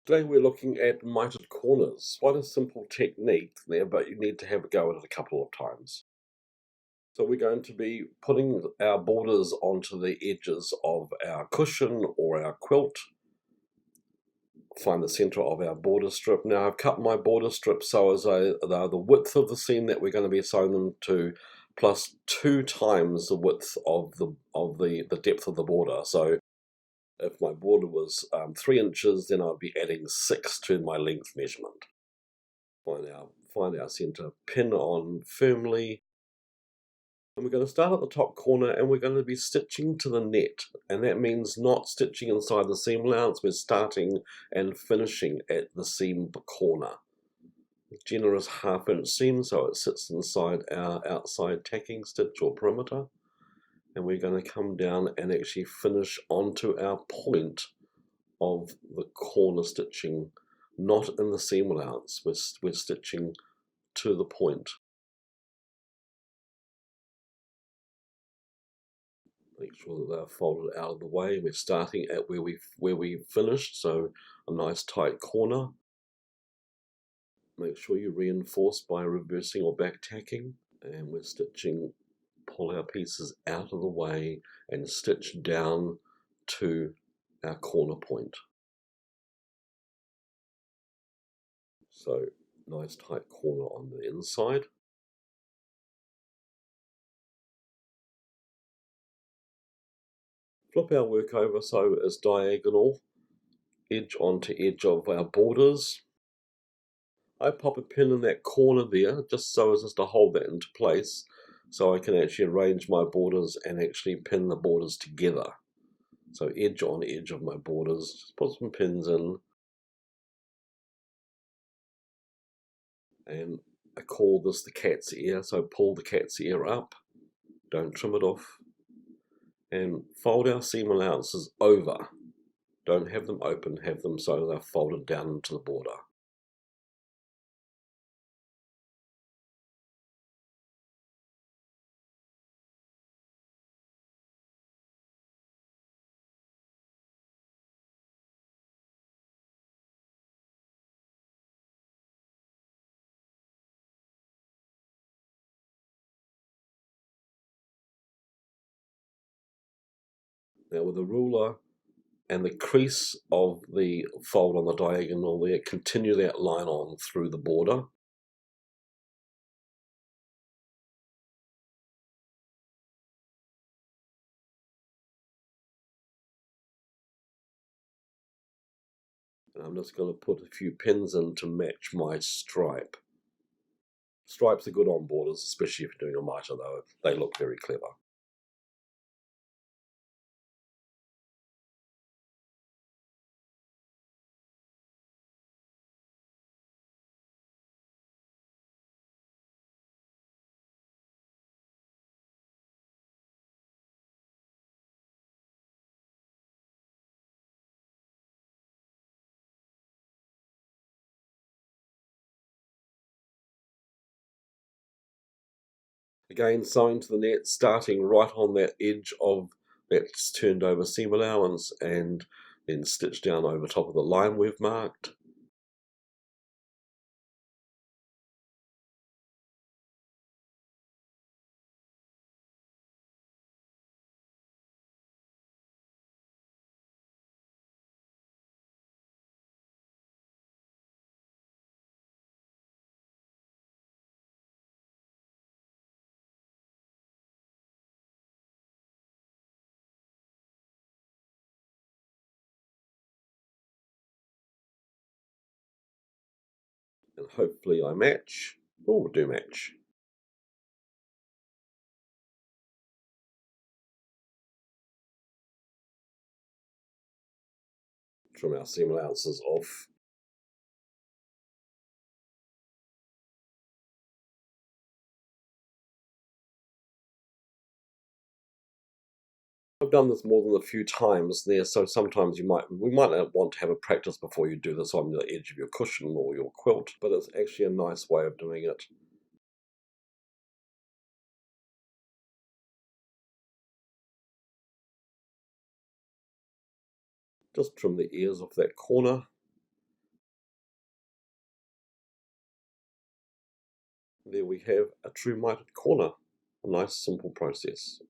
Today we're looking at mitered corners. Quite a simple technique there, but you need to have a go at it a couple of times. So we're going to be putting our borders onto the edges of our cushion or our quilt. Find the center of our border strip. Now I've cut my border strip so as they're the width of the seam that we're going to be sewing them to, plus 2 times the width of the depth of the border. So if my border was 3 inches, then I'd be adding 6 to my length measurement. Find our center, pin on firmly, and we're going to start at the top corner and we're going to be stitching to the net, and that means not stitching inside the seam allowance. We're starting and finishing at the seam corner. Generous 1/2 inch seam so it sits inside our outside tacking stitch or perimeter, and we're going to come down and actually finish onto our point of the corner stitching, not in the seam allowance. We're stitching to the point. Make sure that they're folded out of the way. We're starting at where we finished, so a nice tight corner. Make sure you reinforce by reversing or back tacking, and we're stitching. Pull our pieces out of the way and stitch down to our corner point. So nice tight corner on the inside. Flip our work over so it's diagonal, edge onto edge of our borders. I pop a pin in that corner there just so as to hold that into place, so I can actually arrange my borders and actually pin the borders together. So edge on edge of my borders, just put some pins in, and I call this the cat's ear, so pull the cat's ear up, don't trim it off, and fold our seam allowances over. Don't have them open, have them so they're folded down into the border. Now with a ruler and the crease of the fold on the diagonal there, continue that line on through the border. And I'm just going to put a few pins in to match my stripe. Stripes are good on borders, especially if you're doing a mitre though. They look very clever. Again, sewing to the net, starting right on that edge of that's turned over seam allowance, and then stitch down over top of the line we've marked. And hopefully I match. Oh, do match. Trim our seam allowances off. I've done this more than a few times there, so sometimes we might not want to have a practice before you do this on the edge of your cushion or your quilt, but it's actually a nice way of doing it. Just trim the ears off that corner, There we have a true mitered corner, a nice simple process.